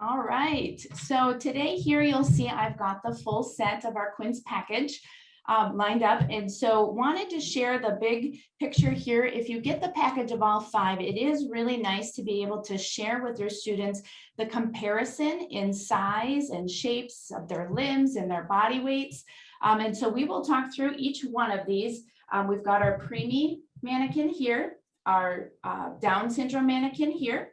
All right, so today here you'll see I've got the full set of our Quints package lined up. And so wanted to share the big picture here. If you get the package of all 5, it is really nice to be able to share with your students the comparison in size and shapes of their limbs and their body weights. And so we will talk through each one of these. We've got our preemie mannequin here, our Down syndrome mannequin here,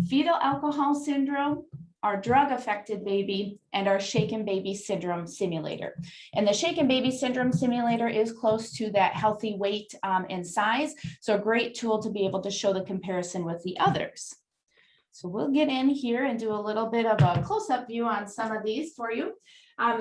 fetal alcohol syndrome, our drug-affected baby, and our shaken baby syndrome simulator. And the shaken baby syndrome simulator is close to that healthy weight and size, so a great tool to be able to show the comparison with the others. So we'll get in here and do a little bit of a close-up view on some of these for you.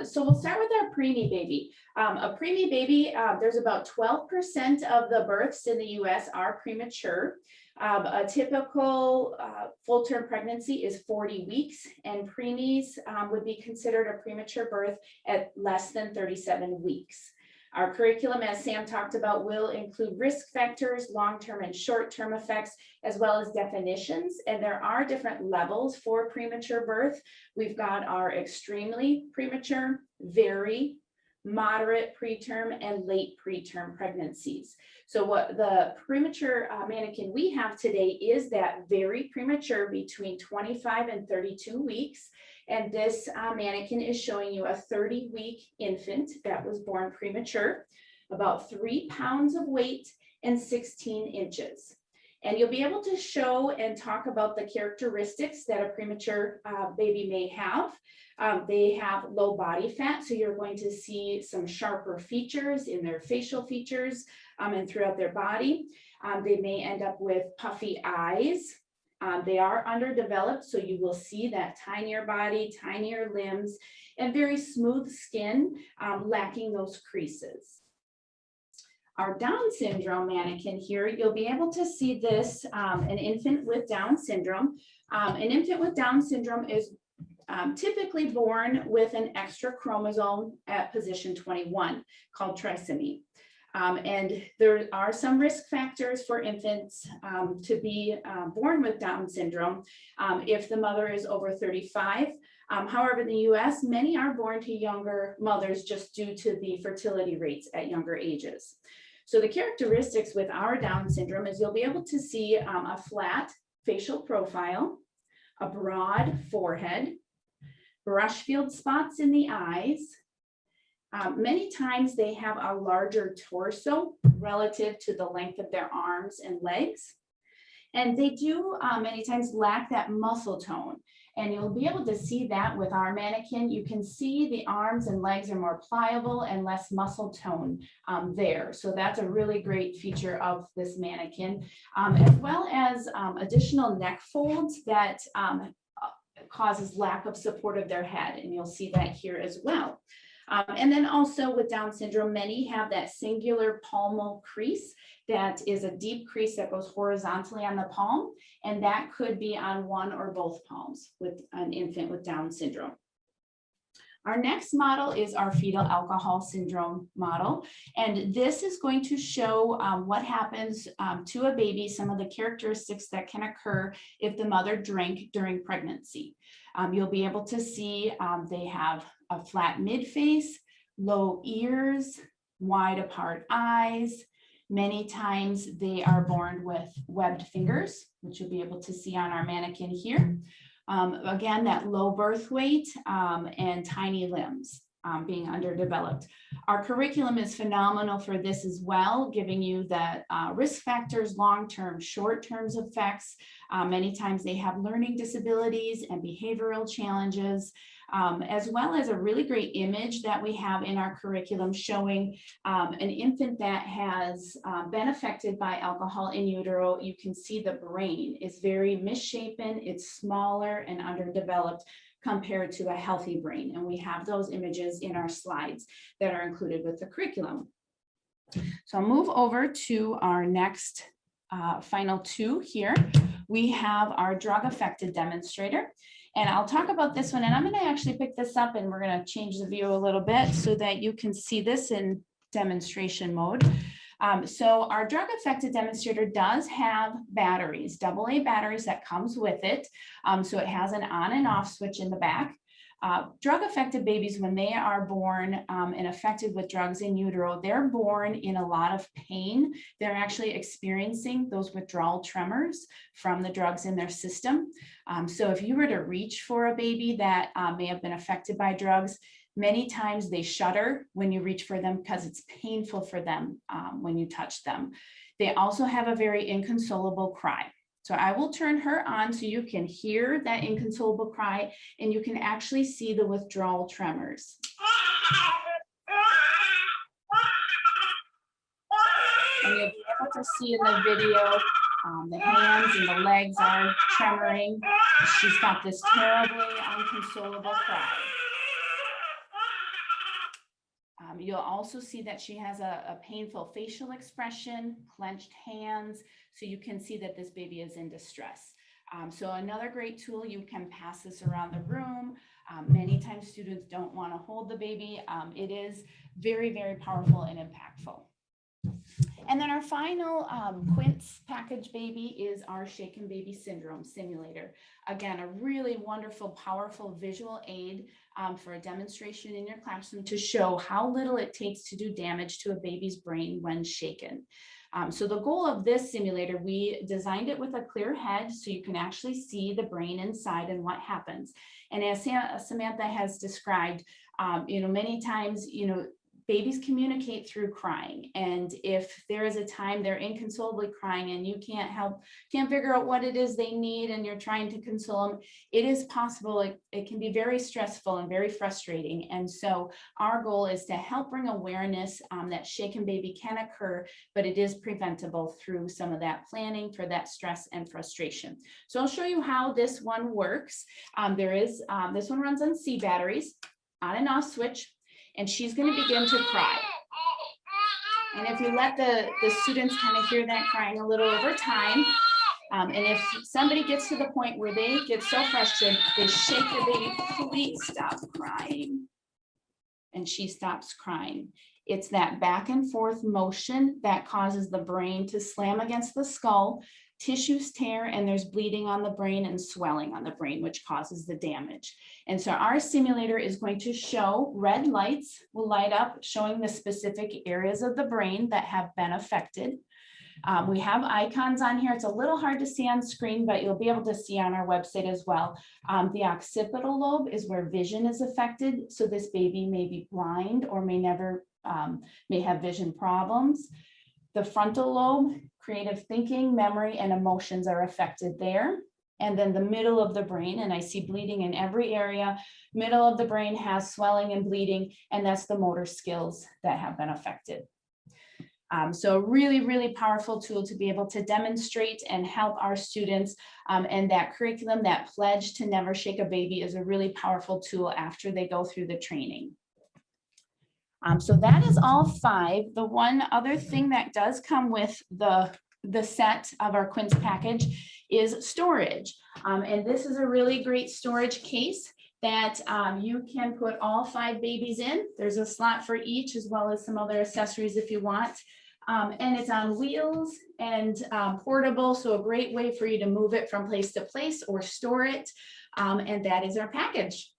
So we'll start with our preemie baby. A preemie baby, there's about 12% of the births in the US are premature. A typical full-term pregnancy is 40 weeks, and preemies would be considered a premature birth at less than 37 weeks. Our curriculum, as Sam talked about, will include risk factors, long-term and short-term effects, as well as definitions. And there are different levels for premature birth. We've got our extremely premature, very, moderate preterm, and late preterm pregnancies. So what the premature mannequin we have today is that very premature between 25 and 32 weeks. And this mannequin is showing you a 30-week infant that was born premature, about 3 pounds of weight and 16 inches. And you'll be able to show and talk about the characteristics that a premature baby may have. They have low body fat, so you're going to see some sharper features in their facial features and throughout their body. They may end up with puffy eyes. They are underdeveloped, so you will see that tinier body, tinier limbs, and very smooth skin, lacking those creases. Our Down syndrome mannequin here, you'll be able to see this, an infant with Down syndrome. An infant with Down syndrome is typically born with an extra chromosome at position 21 called trisomy. And there are some risk factors for infants to be born with Down syndrome if the mother is over 35. However, in the US, many are born to younger mothers just due to the fertility rates at younger ages. So the characteristics with our Down syndrome is you'll be able to see a flat facial profile, a broad forehead, brush field spots in the eyes. Many times they have a larger torso relative to the length of their arms and legs. And they do many times lack that muscle tone. And you'll be able to see that with our mannequin. You can see the arms and legs are more pliable and less muscle tone there. So that's a really great feature of this mannequin, as well as additional neck folds that causes lack of support of their head. And you'll see that here as well. And then also with Down syndrome, many have that singular palmar crease that is a deep crease that goes horizontally on the palm, and that could be on one or both palms with an infant with Down syndrome. Our next model is our fetal alcohol syndrome model, and this is going to show what happens to a baby, some of the characteristics that can occur if the mother drank during pregnancy. You'll be able to see they have a flat mid-face, low ears, wide apart eyes. Many times they are born with webbed fingers, which you'll be able to see on our mannequin here. Again, that low birth weight and tiny limbs being underdeveloped. Our curriculum is phenomenal for this as well, giving you the risk factors, long-term, short-term effects. Many times they have learning disabilities and behavioral challenges, as well as a really great image that we have in our curriculum showing an infant that has been affected by alcohol in utero. You can see the brain is very misshapen, it's smaller and underdeveloped compared to a healthy brain. And we have those images in our slides that are included with the curriculum. So I'll move over to our next final 2 here. We have our drug-affected demonstrator. And I'll talk about this one, and I'm going to actually pick this up and we're going to change the view a little bit so that you can see this in demonstration mode. So our drug affected demonstrator does have batteries, AA batteries that comes with it. So it has an on and off switch in the back. Drug affected babies, when they are born and affected with drugs in utero, they're born in a lot of pain. They're actually experiencing those withdrawal tremors from the drugs in their system. So if you were to reach for a baby that may have been affected by drugs, many times they shudder when you reach for them because it's painful for them when you touch them. They also have a very inconsolable cry. So I will turn her on so you can hear that inconsolable cry and you can actually see the withdrawal tremors. And you'll be able to see in the video, the hands and the legs are tremoring. She's got this terribly inconsolable cry. You'll also see that she has a painful facial expression, clenched hands, so you can see that this baby is in distress. So another great tool, you can pass this around the room. Many times students don't want to hold the baby. It is very, very powerful and impactful. And then our final Quints package baby is our shaken baby syndrome simulator. Again, a really wonderful, powerful visual aid for a demonstration in your classroom to show how little it takes to do damage to a baby's brain when shaken. So the goal of this simulator, we designed it with a clear head so you can actually see the brain inside and what happens. And as Samantha has described, many times, babies communicate through crying. And if there is a time they're inconsolably crying and you can't figure out what it is they need and you're trying to console them, it is possible, it can be very stressful and very frustrating. And so our goal is to help bring awareness that shaken baby can occur, but it is preventable through some of that planning for that stress and frustration. So I'll show you how this one works. This one runs on C batteries, on and off switch. And she's going to begin to cry. And if you let the students kind of hear that crying a little over time, and if somebody gets to the point where they get so frustrated, they shake the baby, please stop crying. And she stops crying. It's that back and forth motion that causes the brain to slam against the skull, tissues tear, and there's bleeding on the brain and swelling on the brain, which causes the damage. And so our simulator is going to show red lights will light up, showing the specific areas of the brain that have been affected. We have icons on here. It's a little hard to see on screen, but you'll be able to see on our website as well. The occipital lobe is where vision is affected. So this baby may be blind or may have vision problems. The frontal lobe, creative thinking, memory, and emotions are affected there. And then the middle of the brain, and I see bleeding in every area, middle of the brain has swelling and bleeding, and that's the motor skills that have been affected. So a really, really powerful tool to be able to demonstrate and help our students, and that curriculum, that pledge to never shake a baby is a really powerful tool after they go through the training. So that is all 5. The one other thing that does come with the set of our Quints package is storage. And this is a really great storage case that you can put all 5 babies in. There's a slot for each, as well as some other accessories if you want. And it's on wheels and portable, so a great way for you to move it from place to place or store it. And that is our package.